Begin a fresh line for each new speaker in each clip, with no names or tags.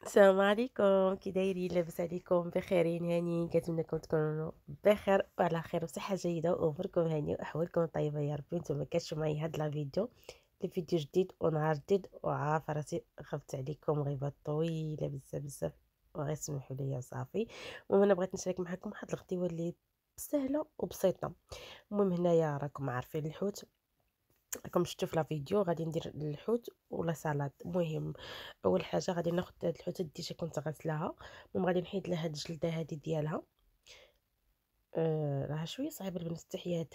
السلام عليكم، كي دايرين؟ لاباس عليكم؟ بخيرين؟ هانيين؟ كنتمنى انكم تكونوا بخير وعلى خير وصحه جيده واموركم هانيه واحوالكم طيبه يا ربي. نتوما كتشوفوا معايا هاد لا فيديو لفيديو جديد ونهار جديد، وعارفه راسي غبت عليكم غيبه طويله بزاف بزاف، وغير سمحوا لي صافي. المهم انا بغيت نشارك معكم واحد الغديوه اللي سهله وبسيطه. المهم هنايا راكم عارفين الحوت، راكم شفتوا في لا فيديو. غادي ندير الحوت ولا سلطه. المهم اول حاجه غادي ناخذ هاد الحوت الديجا كنت غسلاها. المهم غادي نحيد لها هاد الجلده هادي ديالها. راها شويه صعيبه بالنسبه للتحياد.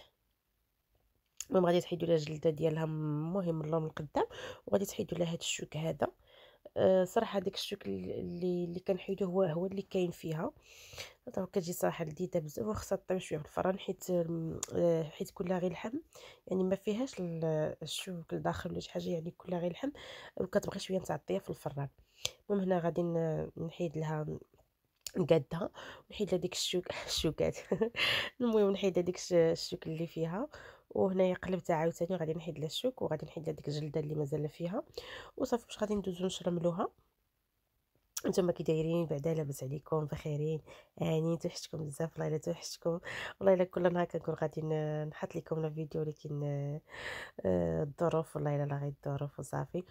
المهم غادي تحيدوا لها الجلده ديالها، المهم اللون من القدام. وغادي تحيدوا لها هاد الشوك هذا. صراحه داك الشوك اللي كنحيدوه هو اللي كاين فيها. دونك كتجي صراحه لذيذه بزاف، وخصها طيب شويه في الفران حيت حيت كلها غير لحم. يعني ما فيهاش الشوك الداخل ولا شي حاجه، يعني كلها غير لحم. وكتبغي شويه نتعطيها في الفران. المهم هنا غادي نحيد لها، نقادها ونحيد لها ديك الشوكات. المهم نحيد هذيك الشوك اللي فيها. وهنايا قلبتها عاوتاني، وغادي نحيد لها الشوك، وغادي نحيد لها ديك الجلده اللي مازال فيها. وصافي باش غادي ندوزو نشرملوها. نتوما كي دايرين؟ بعدا لاباس عليكم؟ بخيرين؟ هانيين؟ توحشتكم بزاف، والله الا توحشتكم. والله الا كل نهار كنكون غادي نحط لكم لا فيديو، ولكن الظروف، والله الا لا غير الظروف وصافي.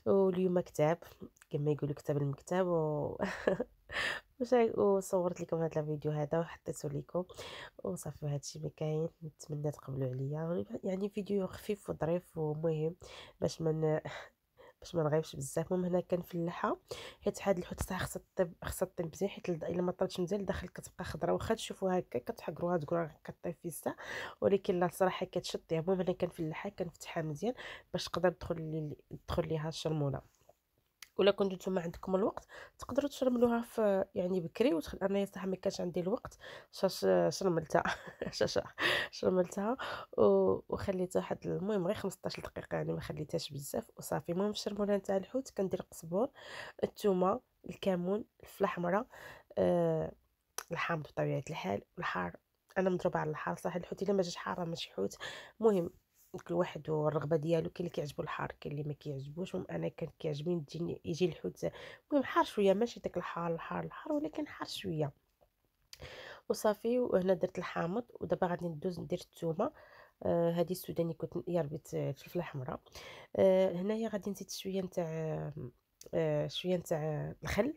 واليوم كتاب، كما يقولوا كتاب المكتب وصورت لكم هذا الفيديو هذا وحطيته لكم وصافي. هادشي ما كاين، نتمنى تقبلوا عليا. يعني فيديو خفيف وظريف ومهم باش باش ما نغيبش بزاف. المهم هنا كنفلحها، حيت هاد الحوت صح خصها طيب مزيان، حيت الا ما طابتش مزيان الداخل كتبقى خضره. واخا تشوفوها هكا كتحقروها تقولوا راه كطيب في الساعه، ولكن لا صراحه كتشد. المهم انا كنفلحها كنفتحها مزيان باش تقدر تدخل ليها الشرموله. ولا كنتو نتوما عندكم الوقت تقدروا تشرملوها في يعني بكري انا صراحه ما كانش عندي الوقت. شاش شرملتها. شاش شرملتها وخليتها واحد، المهم غير 15 دقيقه، يعني ما خليتهاش بزاف وصافي. المهم الشرموله نتاع الحوت كندير القزبور، الثومه، الكمون، الفلفله حمراء، آه الحامض بطبيعه الحال، والحار. انا مضروبه على الحار صح. الحوت الا ما جاش حاره ماشي حوت. المهم كل واحد والرغبه ديالو، كاين اللي كيعجبو الحار كاين اللي ما كيعجبوش. المهم انا كان كيعجبني يجي الحوت المهم حار شويه، ماشي داك الحار ولكن حار شويه وصافي. وهنا درت الحامض، ودابا غادي ندوز ندير الثومه. هذه السوداني كنت يا ربي الفلفله حمراء. هنايا غادي نزيد شويه نتاع الخل.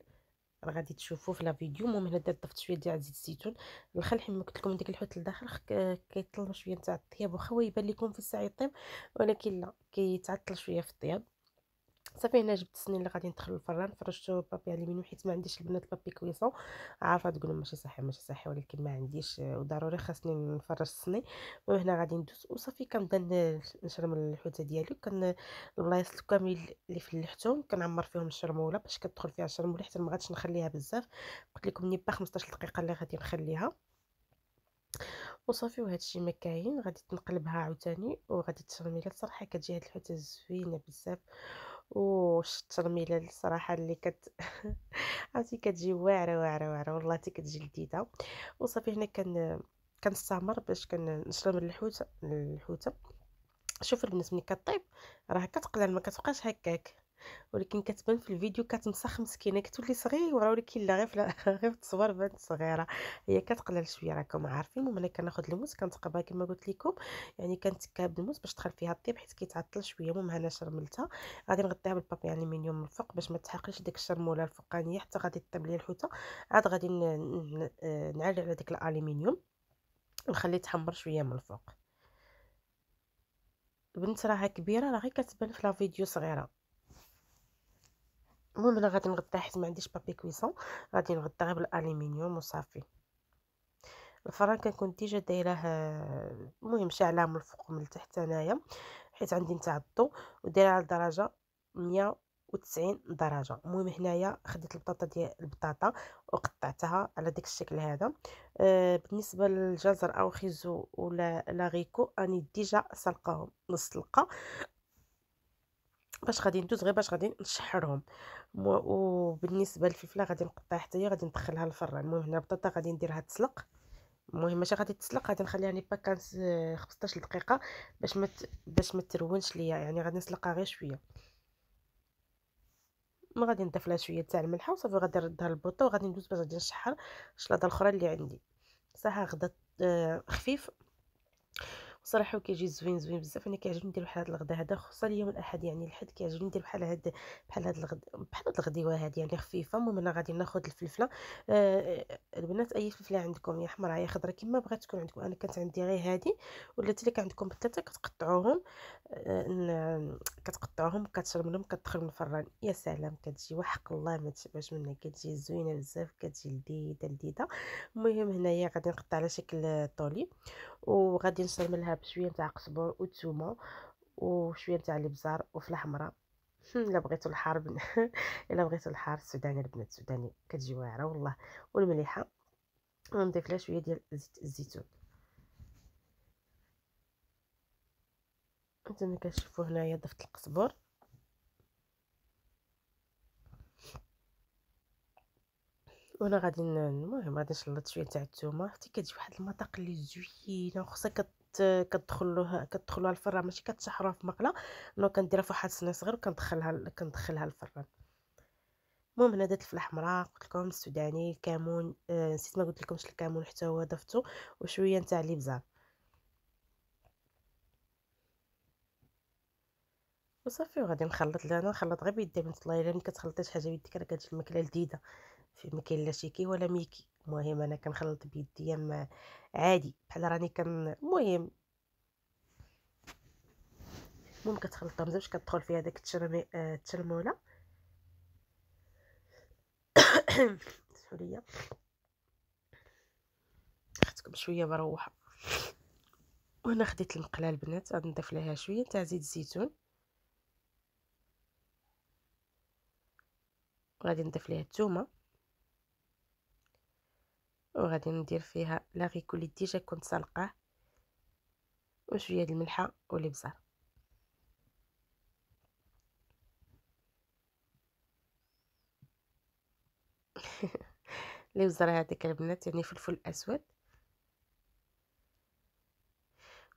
راه غادي تشوفوا في لا فيديو. المهم هنا ضفت شويه ديال زيت الزيتون. الخل حيت ما قلت لكم داك الحوت لداخل كيطلب شويه نتاع الطياب، واخا هو يبان لكم في الساعه يطيب ولكن لا كيتعطل شويه في الطياب. صافي هنا جبت السنين اللي غادي ندخل الفران، فرشتو بابي الومنيوم حيت ما عنديش البنات بابي كويسون. عارفه تقولوا ماشي صحي ماشي صحي، ولكن ما عنديش وضروري خاصني نفرش السنين. المهم هنا غادي ندوز وصافي. كنبدا نشرم الحوته ديالي. البلايص كامل اللي فلحتهم كنعمر فيهم الشرموله باش كتدخل فيها الشرموله، حيت ما غاديش نخليها بزاف. قلت لكم نيبا 15 دقيقه اللي غادي نخليها وصافي. وهادشي ما كاين، غادي تنقلبها عاوتاني وغادي تشرميلات. صراحه كتجي هاد الحوته زوينه بزاف. والترميله الصراحه اللي عرفتي كتجي واعره واعره واعره، والله حتى كتجي لذيذه وصافي. هنا كنستعمر باش كنشرب الحوته. شوف البنات ملي كطيب راه كتقلال، ما كتبقاش هكاك، ولكن كتبان في الفيديو كتمسخ مسكينه كتولي صغيره، ولكن لا غير غير في التصوير بانت صغيره. هي كتقلال شويه راكم عارفين. المهم انا كناخذ الموس كنتقبها كما قلت لكم، يعني كنتكها بالموس باش تدخل فيها الطيب حيت كيتعطل شويه. المهم انا شرملتها، غادي نغطيها بالبابي الومنيوم من الفوق باش ما تحرقش ديك الشرموله الفوقانيه حتى غادي تطيب لي الحوته. عاد غادي نعلي على ديك الالومنيوم ونخليه يتحمر شويه من الفوق. البنت راها كبيره، راه غير كتبان في لا فيديو صغيره. المهم انا غادي نغطيها حيت ما عنديش بابي كويسون، غادي نغطيها بالالومنيوم وصافي. الفران كنكون ديجا دايراه المهم شاعله من الفوق ومن التحت انايا حيت عندي نتاع الضو، ودايره على درجه 190 درجه. المهم هنايا خديت البطاطا وقطعتها على داك الشكل هذا. بالنسبه للجزر او خيزو ولا لاغيكو اني ديجا سلقاهم نص سلقه باش غادي ندوز غير باش غادي نشحرهم. وبالنسبه للفلفله غادي نقطعها حتى هي غادي ندخلها للفران. المهم هنا البطاطا غادي نديرها تسلق. المهم ماشي غادي تسلق، غادي نخليها نيبا كان 15 دقيقه باش ما ترونش ليا، يعني غادي نسلقها غير شويه. غادي نضيف لها شويه تاع الملحه وصافي، غادي نردها للبوطه وغادي ندوز باش غادي نشحر الشلاضه الاخرى اللي عندي. صراحه غدا خفيف صراحة، وكيجي زوين زوين بزاف. انا كيعجبني ندير بحال هاد الغدا هذا، خصوصا اليوم الاحد يعني الحد كيعجبني ندير بحال هاد الغديوه هادي يعني خفيفه. المهم انا غادي ناخذ الفلفله. البنات اي فلفله عندكم، يا حمراء يا خضراء كما بغات تكون عندكم. انا كانت عندي غير هادي، ولات اللي كان عندكم بثلاثه كتقطعوهم. كتقطعوهم كتشرملهم كتدخلهم الفران. يا سلام، كتجي وحق الله ما تشبعش منها، كتجي زوينه بزاف، كتجي لذيذه لذيذه. المهم هنايا غادي نقطع على شكل طولي، وغادي نشرملها بشويه تاع قزبر وثومه وشويه تاع الابزار وفلفله حمراء. الا بغيتو الحار الا بغيتو الحار السوداني، البنات السوداني كتجي واعره والله. والمليحه، ونضيف لها شويه ديال زيت الزيتون. انتما كتشوفوا هنايا ضفت القزبر، وانا غادي المهم غادي نشلط شويه تاع الثومه حتى كتجي واحد المذاق اللي زوينه. وخصها كتدخلوها الفران، ماشي كتشحروها في مقله. انا كنديرها في واحد الصينيه صغير وكندخلها الفران. المهم هنا درت الفلفله حمراء، قلت لكم السوداني، الكمون، نسيت ما قلت لكمش الكمون حتى هو ضفته، وشويه نتاع الابزار وصافي. وغادي نخلط. لا انا نخلط غير بيدي بنت الله، الا ملي كتخلطي شي حاجه بيديك راه كتجي الماكله لذيذه. ما كاين لا شيكي ولا ميكي. المهم انا كنخلط بيدي عادي بحال راني المهم كتخلطهم باش كتدخل فيها داك التشرموله. سوريه، اختكم شويه مروحه. وهنا خديت المقله البنات، غادي نضيف لها شويه تاع زيت الزيتون، وغادي نضيف ليها الثومه، وغادي ندير فيها لاغيكو اللي ديجا كنت سلقاه، وشويه د الملحه والابزار. الابزار هذاك البنات يعني فلفل اسود.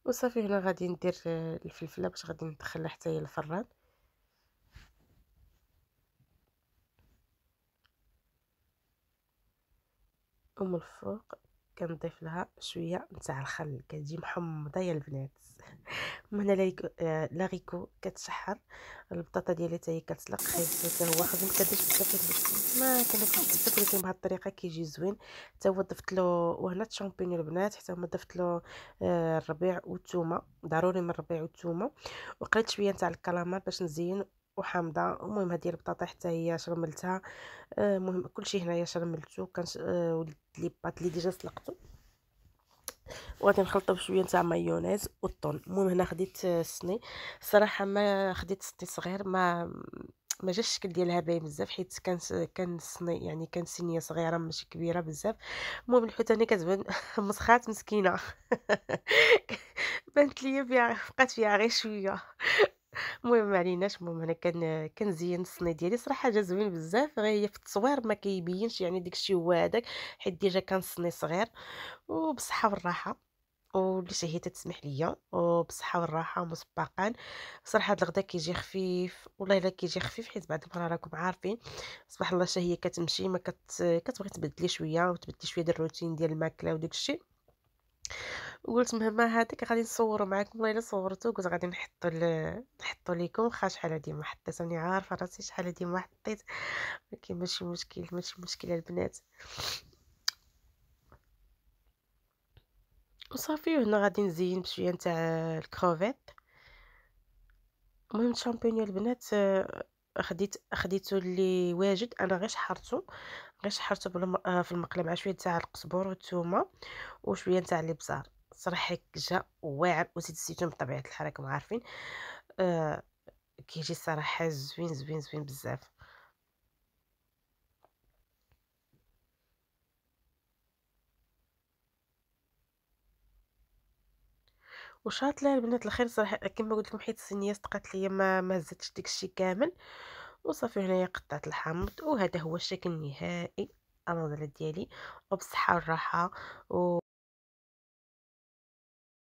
وصافي هنا غادي ندير الفلفله باش غادي ندخلها حتى هي الفران. ومن الفوق كنضيف لها شويه نتاع الخل، كتجي محمضه يا البنات. من هنا لاغيكو كتشحر، البطاطا ديالي حتى هي كتسلق، خايبته حتى هو خاص ما كديرش بزاف ما كناكلش بزاف، ولكن بهاد الطريقه كيجي زوين. حتى هو ضفت له، وهنا الشامبينيون البنات حتى هما ضفت له الربيع والثومه، ضروري من الربيع والثومه. وقلت شويه تاع الكراميل باش نزين وحامضه. المهم هذه البطاطا حتى هي شرملتها. المهم كلشي هنايا شرملتو. كان وليت لي بات اللي ديجا سلقتو، وغادي نخلطو بشويه تاع مايونيز والطون. المهم هنا خديت الصني. الصراحه ما خديت صني صغير، ما جاش الشكل ديالها باين بزاف، حيت كان الصني يعني كان صينيه صغيره ماشي كبيره بزاف. المهم الحوتاني كتبان مسخات مسكينه. بانت ليا فيها، بقات فيها غير شويه. المهم ما عليناش. المهم انا كنزين الصني ديالي، صراحه جا زوين بزاف، غير هي في التصوير ما كيبينش يعني داكشي هو هذاك، حيت ديجا كان الصني صغير. وبصحه والراحه، واللي شهيتها تسمح ليا، وبصحه والراحه مسبقا. صراحه هاد الغدا كيجي خفيف، والله الا كيجي خفيف، حيت بعد المره راكم عارفين صباح الله الشهيه كتمشي، ما كتبغي تبدلي شويه وتبدلي شويه ديال الروتين ديال الماكله وداك الشيء. وقلت مهما هذاك غادي نصوروا معكم. والله الا صورته قلت غادي نحطوا لكم، واخا شحال هادي ما حطيت، راني عارفه راسي شحال هادي ما حطيت، ولكن ماشي مشكل ماشي مشكل البنات. وصافي هنا غادي نزين بشويه نتاع الكروفيت. المهم الشامبينيون البنات خديته اللي واجد، انا غير شحرته في المقله مع شويه تاع القزبر والثومه وشويه تاع الابزار. صراحه جا واعر، وزيت الزيتون بطبيعه الحال راكم عارفين. آه كيجي صراحه زوين زوين زوين بزاف. وشاطله البنات الخير صراحه كما قلت لكم، حيت الصينيه سقات ليا ما هزتش داكشي كامل. وصافي هنايا قطعت الحامض، وهذا هو الشكل النهائي النضله ديالي. وبصحه والراحه.